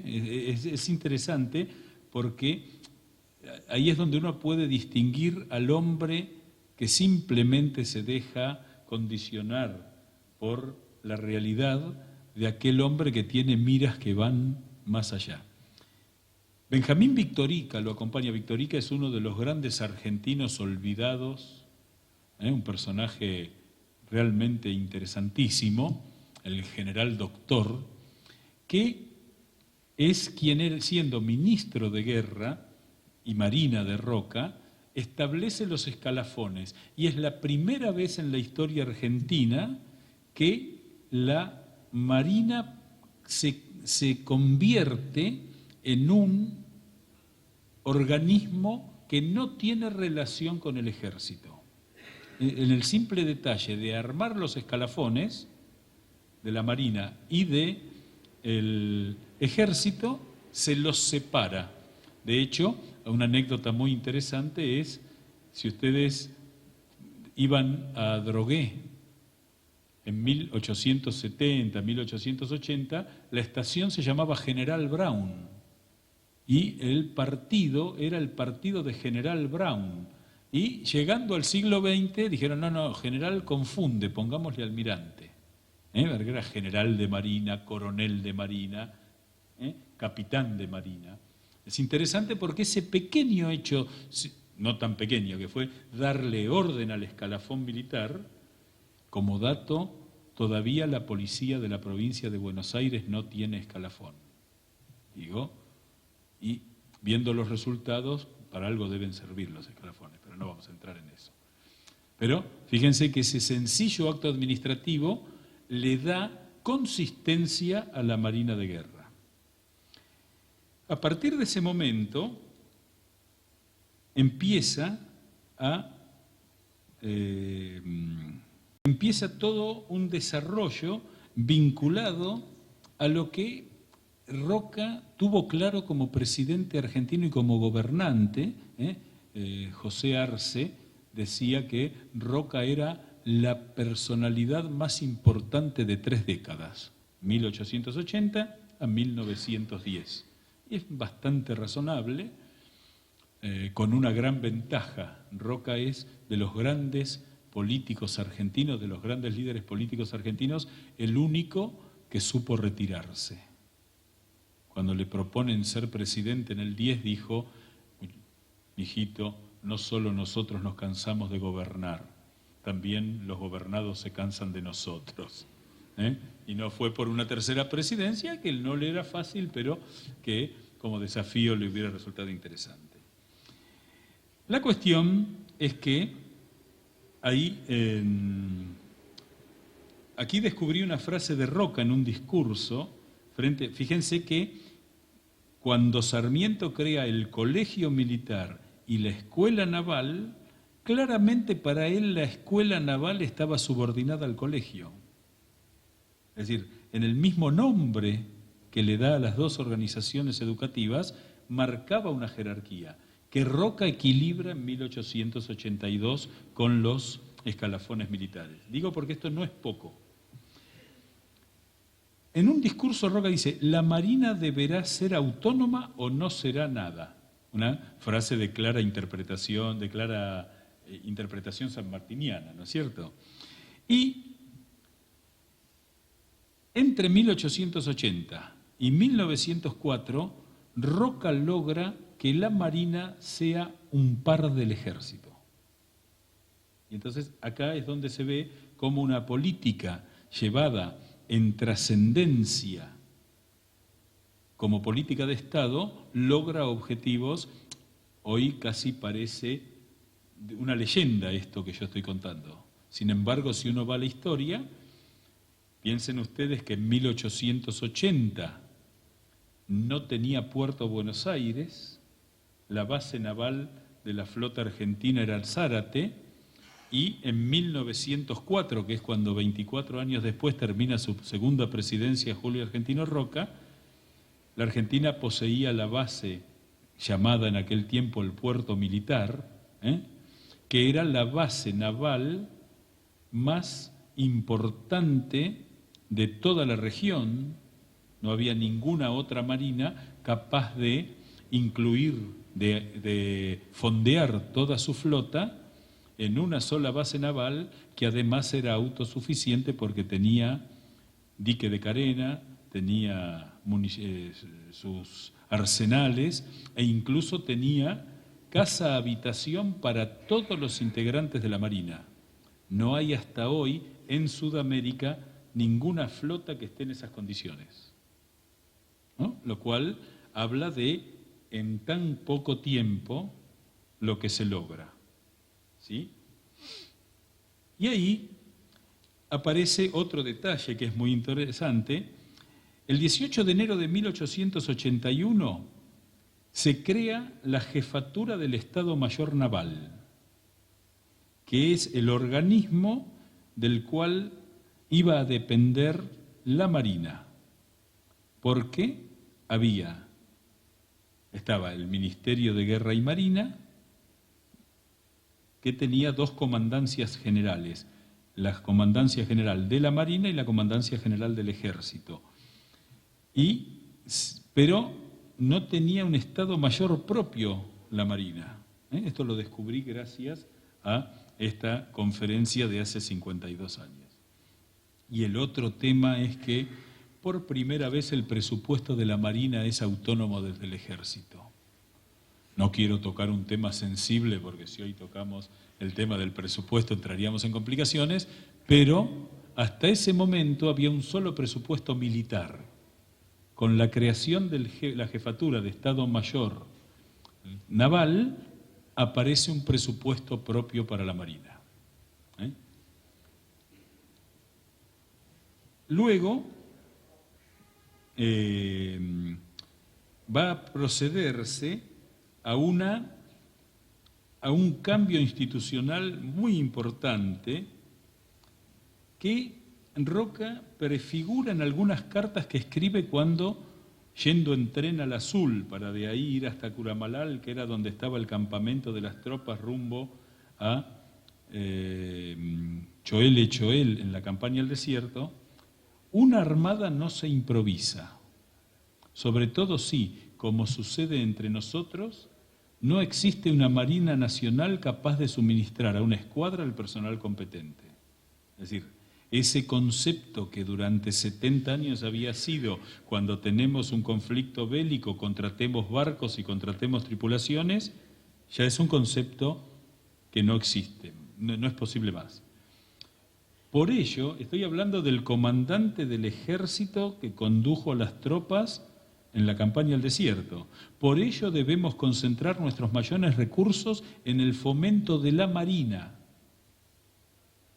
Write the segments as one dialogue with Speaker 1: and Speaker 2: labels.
Speaker 1: Es interesante porque ahí es donde uno puede distinguir al hombre que simplemente se deja condicionar por la realidad de aquel hombre que tiene miras que van más allá. Benjamín Victorica, lo acompaña. Victorica es uno de los grandes argentinos olvidados, un personaje realmente interesantísimo, el general doctor, que es quien, siendo ministro de Guerra y Marina de Roca, establece los escalafones. Y es la primera vez en la historia argentina que la Marina se convierte en un organismo que no tiene relación con el ejército. En el simple detalle de armar los escalafones de la Marina y del ejército, se los separa. De hecho, una anécdota muy interesante es, si ustedes iban a Drogué en 1870, 1880, la estación se llamaba General Brown y el partido era el partido de General Brown. Y llegando al siglo XX dijeron, no, general confunde, pongámosle almirante. Porque era general de marina, coronel de marina, capitán de marina. Es interesante porque ese pequeño hecho, no tan pequeño, que fue darle orden al escalafón militar, como dato, todavía la policía de la provincia de Buenos Aires no tiene escalafón. Y viendo los resultados, para algo deben servir los escalafones, pero no vamos a entrar en eso. Pero fíjense que ese sencillo acto administrativo le da consistencia a la Marina de Guerra. A partir de ese momento empieza todo un desarrollo vinculado a lo que Roca tuvo claro como presidente argentino y como gobernante. José Arce decía que Roca era la personalidad más importante de 3 décadas, 1880 a 1910. Y es bastante razonable, con una gran ventaja. Roca es de los grandes políticos argentinos, de los grandes líderes políticos argentinos, el único que supo retirarse. Cuando le proponen ser presidente en el 10 dijo, hijito, no solo nosotros nos cansamos de gobernar, también los gobernados se cansan de nosotros. Y no fue por una tercera presidencia, que no le era fácil, pero que como desafío le hubiera resultado interesante. La cuestión es que aquí descubrí una frase de Roca en un discurso, fíjense que cuando Sarmiento crea el colegio militar y la escuela naval, claramente para él la escuela naval estaba subordinada al colegio. Es decir, en el mismo nombre que le da a las dos organizaciones educativas, marcaba una jerarquía que Roca equilibra en 1882 con los escalafones militares. Digo porque esto no es poco. En un discurso Roca dice, la Marina deberá ser autónoma o no será nada. Una frase de clara interpretación sanmartiniana, ¿no es cierto? Y entre 1880 y 1904, Roca logra que la Marina sea un par del ejército. Y entonces acá es donde se ve cómo una política llevada en trascendencia como política de Estado logra objetivos. Hoy casi parece una leyenda esto que yo estoy contando. Sin embargo, si uno va a la historia, piensen ustedes que en 1880 no tenía puerto Buenos Aires, la base naval de la flota argentina era el Zárate, y en 1904, que es cuando 24 años después termina su segunda presidencia Julio Argentino Roca, la Argentina poseía la base llamada en aquel tiempo el puerto militar, que era la base naval más importante de toda la región, no había ninguna otra marina capaz de incluir, de fondear toda su flota en una sola base naval que además era autosuficiente porque tenía dique de carena, tenía sus arsenales e incluso tenía casa-habitación para todos los integrantes de la Marina. No hay hasta hoy en Sudamérica ninguna flota que esté en esas condiciones, ¿no? Lo cual habla de, en tan poco tiempo, lo que se logra, ¿sí? Y ahí aparece otro detalle que es muy interesante. El 18 de enero de 1881 se crea la Jefatura del Estado Mayor Naval, que es el organismo del cual iba a depender la Marina, porque estaba el Ministerio de Guerra y Marina, que tenía dos comandancias generales, la Comandancia General de la Marina y la Comandancia General del Ejército. Pero no tenía un Estado Mayor propio la Marina. Esto lo descubrí gracias a esta conferencia de hace 52 años. Y el otro tema es que por primera vez el presupuesto de la Marina es autónomo desde el Ejército. No quiero tocar un tema sensible porque si hoy tocamos el tema del presupuesto entraríamos en complicaciones, pero hasta ese momento había un solo presupuesto militar. Con la creación de la Jefatura de Estado Mayor Naval aparece un presupuesto propio para la Marina. Luego va a procederse a un cambio institucional muy importante que Roca prefigura en algunas cartas que escribe cuando, yendo en tren al Azul, para de ahí ir hasta Curamalal, que era donde estaba el campamento de las tropas rumbo a Choel en la campaña del desierto. Una armada no se improvisa, sobre todo si, como sucede entre nosotros, no existe una Marina Nacional capaz de suministrar a una escuadra el personal competente. Es decir, ese concepto que durante 70 años había sido, cuando tenemos un conflicto bélico, contratemos barcos y contratemos tripulaciones, ya es un concepto que no existe, no es posible más. Por ello, estoy hablando del comandante del ejército que condujo a las tropas en la campaña del desierto. Por ello debemos concentrar nuestros mayores recursos en el fomento de la Marina,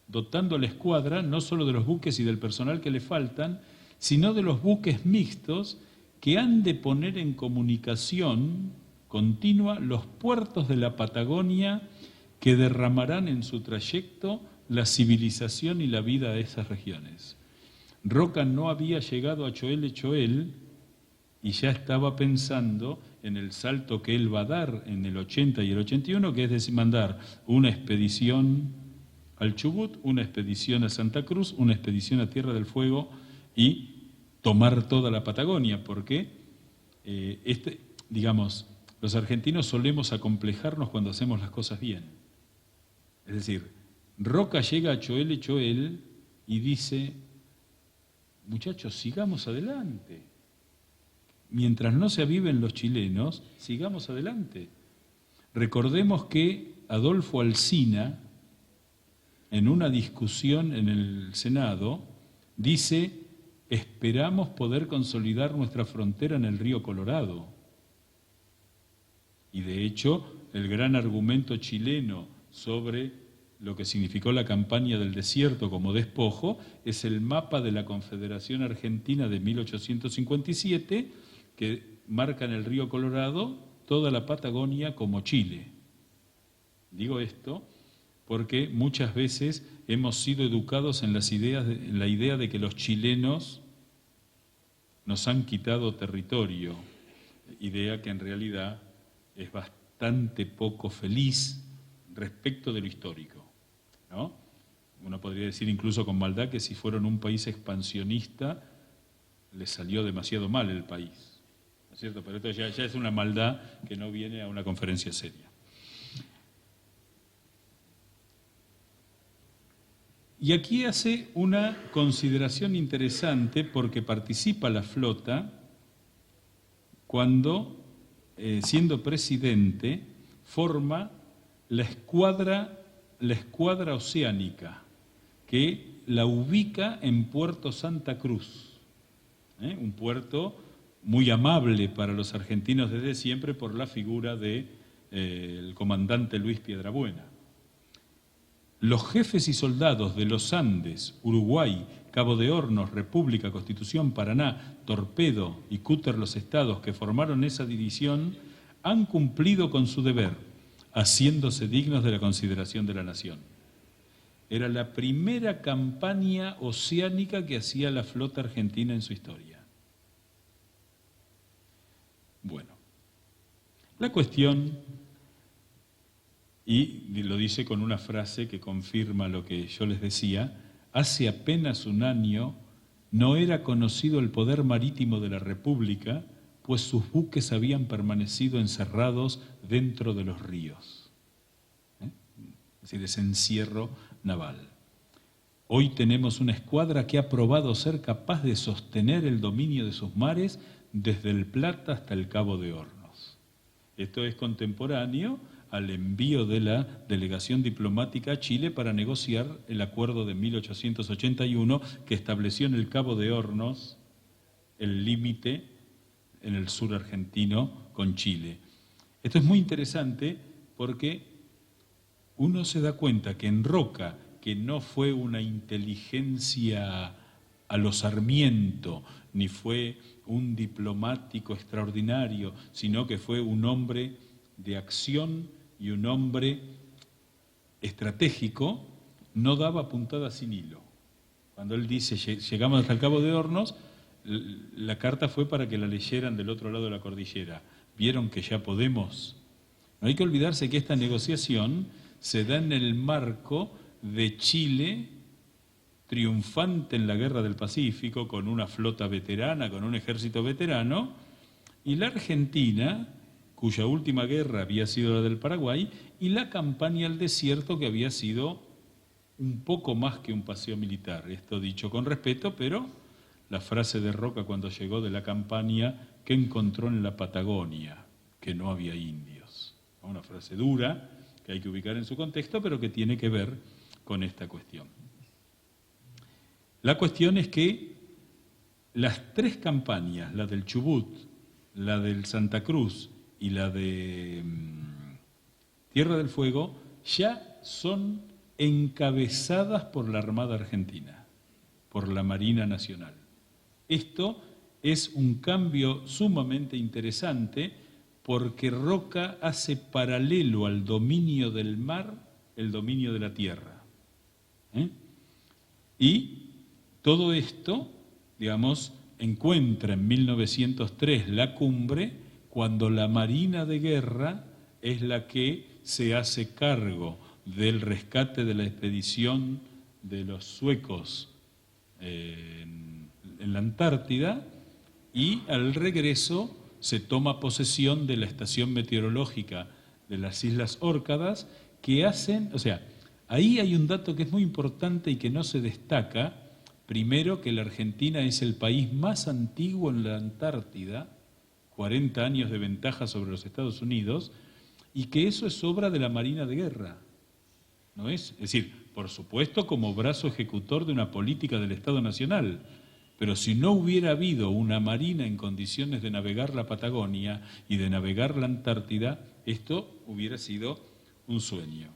Speaker 1: dotando a la escuadra no solo de los buques y del personal que le faltan, sino de los buques mixtos que han de poner en comunicación continua los puertos de la Patagonia que derramarán en su trayecto la civilización y la vida de esas regiones. Roca no había llegado a Choel y ya estaba pensando en el salto que él va a dar en el 80 y el 81, que es decir, mandar una expedición al Chubut, una expedición a Santa Cruz, una expedición a Tierra del Fuego y tomar toda la Patagonia, porque los argentinos solemos acomplejarnos cuando hacemos las cosas bien. Es decir, Roca llega a Choel y dice, muchachos, sigamos adelante. Mientras no se aviven los chilenos, sigamos adelante. Recordemos que Adolfo Alsina, en una discusión en el Senado, dice, esperamos poder consolidar nuestra frontera en el río Colorado. Y de hecho, el gran argumento chileno sobre lo que significó la campaña del desierto como despojo es el mapa de la Confederación Argentina de 1857, que marca en el río Colorado toda la Patagonia como Chile. Digo esto porque muchas veces hemos sido educados en la idea de que los chilenos nos han quitado territorio, idea que en realidad es bastante poco feliz respecto de lo histórico, ¿no? Uno podría decir incluso con maldad que si fueron un país expansionista, les salió demasiado mal el país, ¿no es cierto? Pero esto ya es una maldad que no viene a una conferencia seria. Y aquí hace una consideración interesante porque participa la flota cuando, siendo presidente, forma la escuadra oceánica, que la ubica en Puerto Santa Cruz, un puerto muy amable para los argentinos desde siempre por la figura del comandante Luis Piedrabuena. Los jefes y soldados de los Andes, Uruguay, Cabo de Hornos, República, Constitución, Paraná, Torpedo y Cúter Los Estados que formaron esa división han cumplido con su deber, haciéndose dignos de la consideración de la nación. Era la primera campaña oceánica que hacía la flota argentina en su historia. Bueno, la cuestión, y lo dice con una frase que confirma lo que yo les decía, hace apenas un año no era conocido el poder marítimo de la República, pues sus buques habían permanecido encerrados dentro de los ríos. Es decir, ese encierro naval. Hoy tenemos una escuadra que ha probado ser capaz de sostener el dominio de sus mares desde el Plata hasta el Cabo de Hornos. Esto es contemporáneo al envío de la delegación diplomática a Chile para negociar el acuerdo de 1881 que estableció en el Cabo de Hornos el límite en el sur argentino con Chile. Esto es muy interesante porque uno se da cuenta que en Roca, que no fue una inteligencia a lo Sarmiento, ni fue un diplomático extraordinario, sino que fue un hombre de acción y un hombre estratégico, no daba puntada sin hilo. Cuando él dice, llegamos hasta el Cabo de Hornos, la carta fue para que la leyeran del otro lado de la cordillera. ¿Vieron que ya podemos? No hay que olvidarse que esta negociación se da en el marco de Chile triunfante en la Guerra del Pacífico, con una flota veterana, con un ejército veterano, y la Argentina, cuya última guerra había sido la del Paraguay, y la campaña al desierto, que había sido un poco más que un paseo militar. Esto dicho con respeto, pero la frase de Roca cuando llegó de la campaña que encontró en la Patagonia, que no había indios. Una frase dura, que hay que ubicar en su contexto, pero que tiene que ver con esta cuestión. La cuestión es que las tres campañas, la del Chubut, la del Santa Cruz y la de Tierra del Fuego, ya son encabezadas por la Armada Argentina, por la Marina Nacional. Esto es un cambio sumamente interesante porque Roca hace paralelo al dominio del mar el dominio de la tierra. Y todo esto, digamos, encuentra en 1903 la cumbre cuando la Marina de Guerra es la que se hace cargo del rescate de la expedición de los suecos en la Antártida, y al regreso se toma posesión de la estación meteorológica de las Islas Órcadas, que hacen, o sea, ahí hay un dato que es muy importante y que no se destaca. Primero, que la Argentina es el país más antiguo en la Antártida, 40 años de ventaja sobre los Estados Unidos, y que eso es obra de la Marina de Guerra, ¿no es? Es decir, por supuesto como brazo ejecutor de una política del Estado Nacional, pero si no hubiera habido una Marina en condiciones de navegar la Patagonia y de navegar la Antártida, esto hubiera sido un sueño.